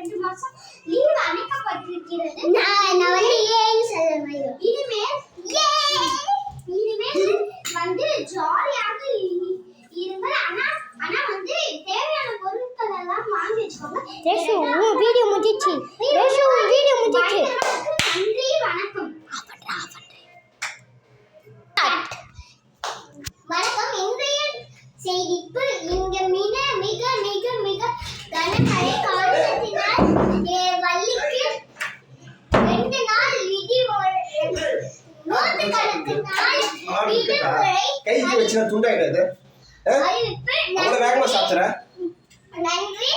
2 மாசம் லீவ் அழைக்கப்பட்டிருக்கிறது. நான் வந்து ஏன்னு சொல்றேன். இனிமேல் வந்து ஜாலியாக இருங்கள். ஆனா வந்து தேவையான பொருட்கள் எல்லாம் வாங்கி வச்சுக்கோங்க. ரேஷு வீடியோ முடிஞ்சிச்சு. நன்றி வணக்கம். வணக்கம். இன்றைய செய்திப்பு இங்க மிக மிக மிக மிக கனமழை காரணத்தினால் வள்ளிக்கு 2 நாள் விடுமுறை கைக்கு வச்சுனா துண்டாயிடாது. அறிவிப்பு. அவ்வளவு வேகமா சாப்பிடுற. நன்றி.